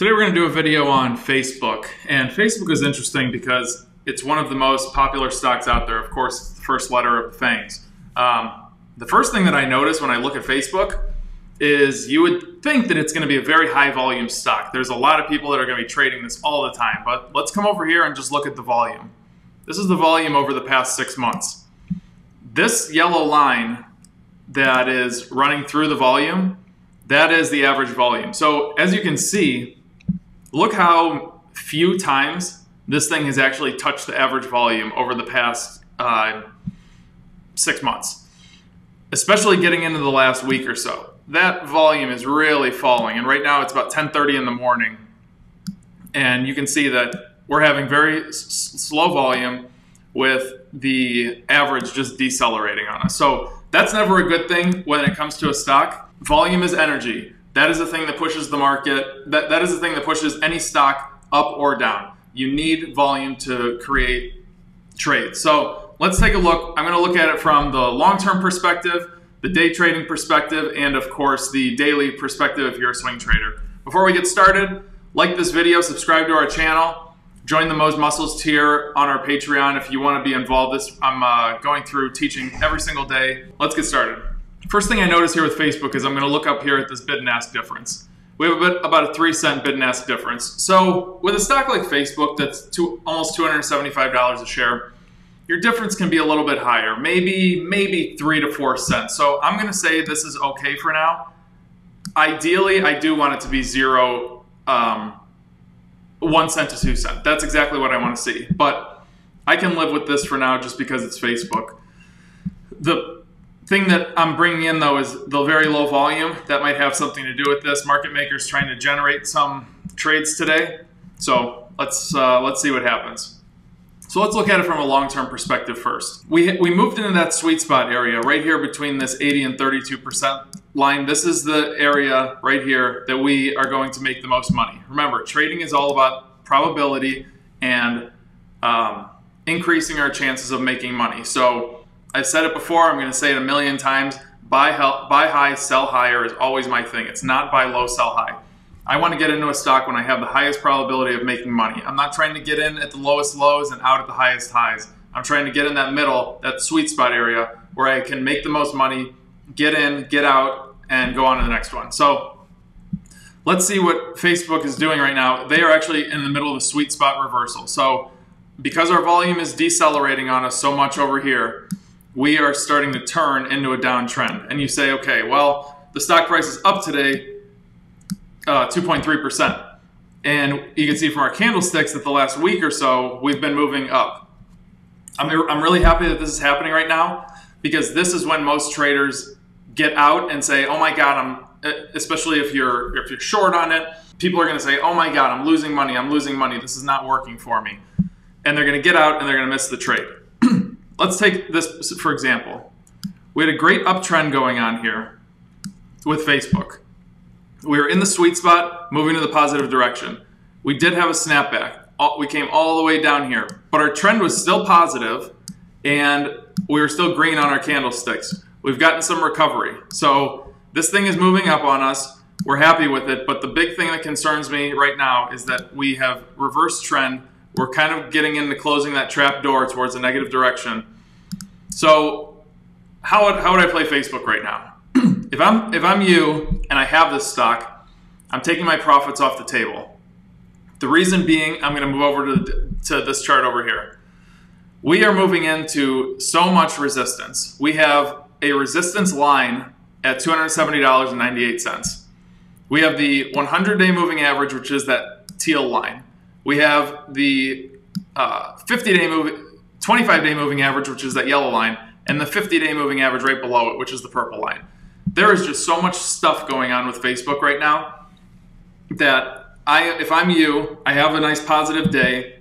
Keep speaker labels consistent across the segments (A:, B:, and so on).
A: Today we're going to do a video on Facebook, and Facebook is interesting because it's one of the most popular stocks out there. Of course, it's the first letter of the FANGs. The first thing that I notice when I look at Facebook is you would think that it's going to be a very high volume stock. There's a lot of people that are going to be trading this all the time, but let's come over here and just look at the volume. This is the volume over the past 6 months. This yellow line that is running through the volume, that is the average volume. So as you can see, look how few times this thing has actually touched the average volume over the past 6 months, especially getting into the last week or so. That volume is really falling, and right now it's about 10:30 in the morning, and you can see that we're having very slow volume with the average just decelerating on us. So that's never a good thing when it comes to a stock. Volume is energy. That is the thing that pushes the market. That is the thing that pushes any stock up or down. You need volume to create trades. So let's take a look. I'm going to look at it from the long-term perspective, the day trading perspective, and of course the daily perspective if you're a swing trader. Before we get started, like this video, subscribe to our channel, join the Mo's Muscles tier on our Patreon if you want to be involved. I'm going through teaching every single day. Let's get started. First thing I notice here with Facebook is I'm going to look up here at this bid and ask difference. We have about a 3-cent bid and ask difference. So with a stock like Facebook that's almost $275 a share, your difference can be a little bit higher, maybe 3 to 4 cents. So I'm going to say this is okay for now. Ideally, I do want it to be 1 cent to 2 cents. That's exactly what I want to see. But I can live with this for now just because it's Facebook. The thing that I'm bringing in though is the very low volume. That might have something to do with this. Market makers trying to generate some trades today. So let's see what happens. So let's look at it from a long-term perspective first. We moved into that sweet spot area right here between this 80 and 32% line. This is the area right here that we are going to make the most money. Remember, trading is all about probability and increasing our chances of making money. So I've said it before, I'm going to say it a million times, buy high, sell higher is always my thing. It's not buy low, sell high. I want to get into a stock when I have the highest probability of making money. I'm not trying to get in at the lowest lows and out at the highest highs. I'm trying to get in that middle, that sweet spot area where I can make the most money, get in, get out, and go on to the next one. So let's see what Facebook is doing right now. They are actually in the middle of the sweet spot reversal. So because our volume is decelerating on us so much over here, we are starting to turn into a downtrend. And you say, okay, well, the stock price is up today 2.3%. And you can see from our candlesticks that the last week or so, we've been moving up. I'm really happy that this is happening right now because this is when most traders get out and say, oh my God, especially if you're short on it, people are going to say, oh my God, I'm losing money. This is not working for me. And they're going to get out and they're going to miss the trade. Let's take this for example. We had a great uptrend going on here with Facebook. We were in the sweet spot, moving to the positive direction. We did have a snapback. We came all the way down here, but our trend was still positive and we were still green on our candlesticks. We've gotten some recovery. So this thing is moving up on us. We're happy with it, but the big thing that concerns me right now is that we have reversed trend. We're kind of getting into closing that trap door towards a negative direction. So how would I play Facebook right now? If I'm you and I have this stock, I'm taking my profits off the table. The reason being, I'm going to move over to this chart over here. We are moving into so much resistance. We have a resistance line at $270.98. We have the 100-day moving average, which is that teal line. We have the 25-day moving average, which is that yellow line, and the 50-day moving average right below it, which is the purple line. There is just so much stuff going on with Facebook right now that if I'm you, I have a nice positive day.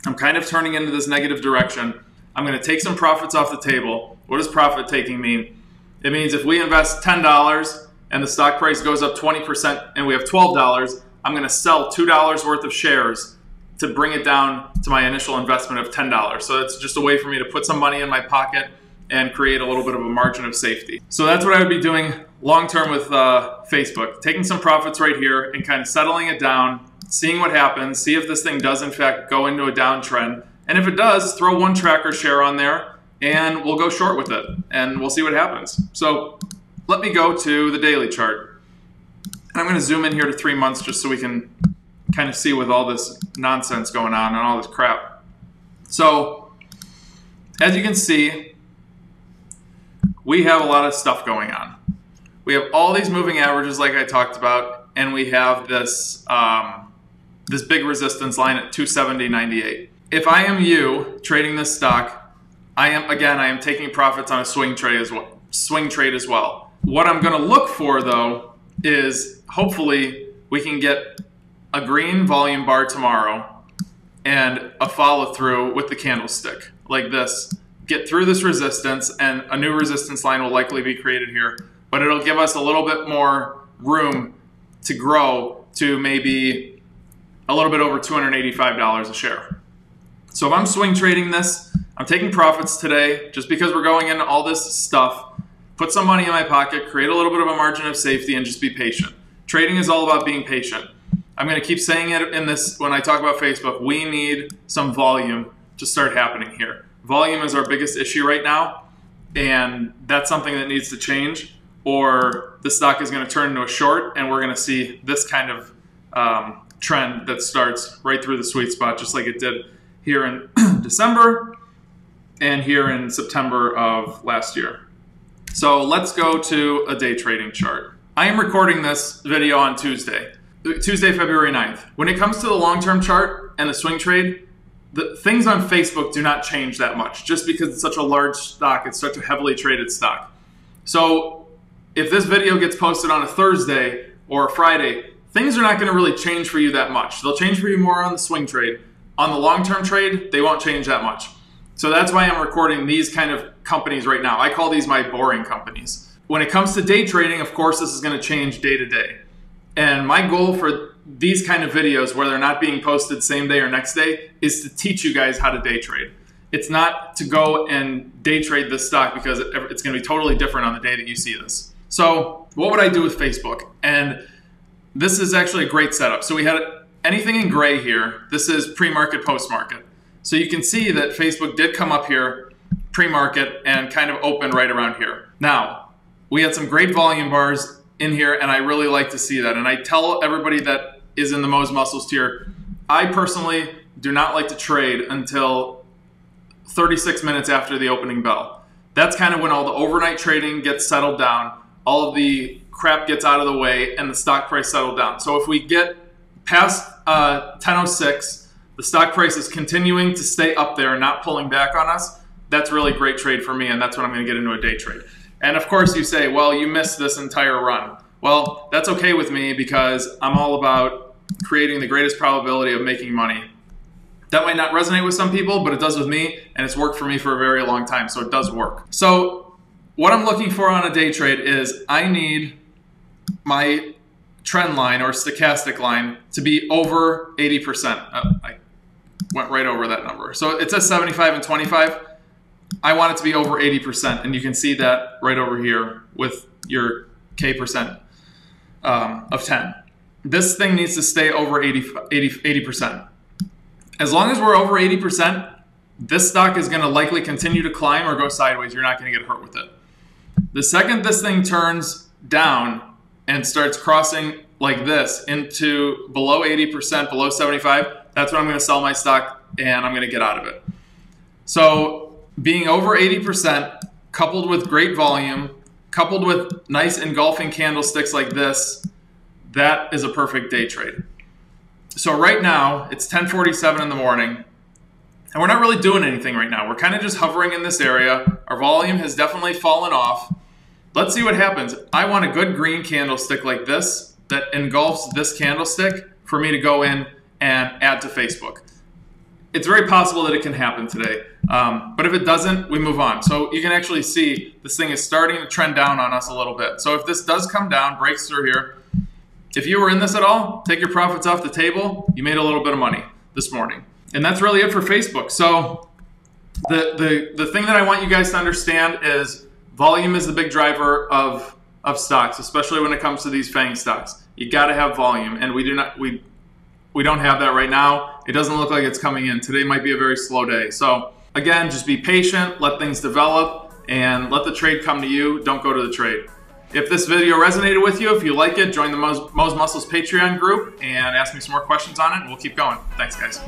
A: I'm kind of turning into this negative direction. I'm going to take some profits off the table. What does profit taking mean? It means if we invest $10 and the stock price goes up 20% and we have $12, I'm going to sell $2 worth of shares to bring it down to my initial investment of $10. So it's just a way for me to put some money in my pocket and create a little bit of a margin of safety. So that's what I would be doing long term with Facebook, taking some profits right here and kind of settling it down seeing what happens, see if this thing does in fact go into a downtrend. And if it does, throw one tracker share on there and we'll go short with it and we'll see what happens. So let me go to the daily chart. And I'm going to zoom in here to 3 months just so we can kind of see with all this nonsense going on and all this crap. So as you can see, we have a lot of stuff going on. We have all these moving averages like I talked about, and we have this this big resistance line at 270.98. If I am you trading this stock, I am taking profits on a swing trade as well. What I'm going to look for though is hopefully we can get a green volume bar tomorrow and a follow through with the candlestick like this. Get through this resistance and a new resistance line will likely be created here, but it'll give us a little bit more room to grow to maybe a little bit over $285 a share. So if I'm swing trading this, I'm taking profits today just because we're going into all this stuff, put some money in my pocket, create a little bit of a margin of safety, and just be patient. Trading is all about being patient. I'm going to keep saying it in this when I talk about Facebook. We need some volume to start happening here. Volume is our biggest issue right now, and that's something that needs to change, or the stock is going to turn into a short, and we're going to see this kind of trend that starts right through the sweet spot, just like it did here in December and here in September of last year. So let's go to a day trading chart. I am recording this video on Tuesday, February 9th. When it comes to the long-term chart and the swing trade, the things on Facebook do not change that much just because it's such a large stock, it's such a heavily traded stock. So if this video gets posted on a Thursday or a Friday, things are not going to really change for you that much. They'll change for you more on the swing trade. On the long-term trade, they won't change that much. So that's why I'm recording these kind of companies right now. I call these my boring companies. When it comes to day trading, of course, this is going to change day to day. And my goal for these kind of videos, where they're not being posted same day or next day, is to teach you guys how to day trade. It's not to go and day trade this stock because it's going to be totally different on the day that you see this. So what would I do with Facebook? And this is actually a great setup. So we had anything in gray here. This is pre-market, post-market. So you can see that Facebook did come up here pre-market and kind of open right around here. Now, we had some great volume bars in here, and I really like to see that. And I tell everybody that is in the Mo's Muscles tier, I personally do not like to trade until 36 minutes after the opening bell. That's kind of when all the overnight trading gets settled down, all of the crap gets out of the way, and the stock price settled down. So if we get past 10:06, the stock price is continuing to stay up there and not pulling back on us, that's really a great trade for me, and that's when I'm going to get into a day trade. And of course you say, well, you missed this entire run. Well, that's okay with me because I'm all about creating the greatest probability of making money. That might not resonate with some people, but it does with me, and it's worked for me for a very long time, so it does work. So what I'm looking for on a day trade is I need my trend line or stochastic line to be over 80%. I went right over that number. So it says 75 and 25. I want it to be over 80%, and you can see that right over here with your K percent of 10. This thing needs to stay over 80%. As long as we're over 80%, this stock is going to likely continue to climb or go sideways. You're not going to get hurt with it. The second this thing turns down and starts crossing like this into below 80%, below 75, that's when I'm going to sell my stock and I'm going to get out of it. So being over 80%, coupled with great volume, coupled with nice engulfing candlesticks like this, that is a perfect day trade. So right now, it's 10:47 in the morning, and we're not really doing anything right now. We're kind of just hovering in this area. Our volume has definitely fallen off. Let's see what happens. I want a good green candlestick like this that engulfs this candlestick for me to go in and add to Facebook. It's very possible that it can happen today, but if it doesn't, we move on. So you can actually see this thing is starting to trend down on us a little bit. So if this does come down, breaks through here, if you were in this at all, take your profits off the table. You made a little bit of money this morning. And that's really it for Facebook. So the thing that I want you guys to understand is volume is the big driver of stocks, especially when it comes to these FANG stocks. You got to have volume, and we We don't have that right now. It doesn't look like it's coming in. Today might be a very slow day. So again, just be patient, let things develop, and let the trade come to you. Don't go to the trade. If this video resonated with you, if you like it, join the Mo's Muscles Patreon group and ask me some more questions on it, and we'll keep going. Thanks, guys.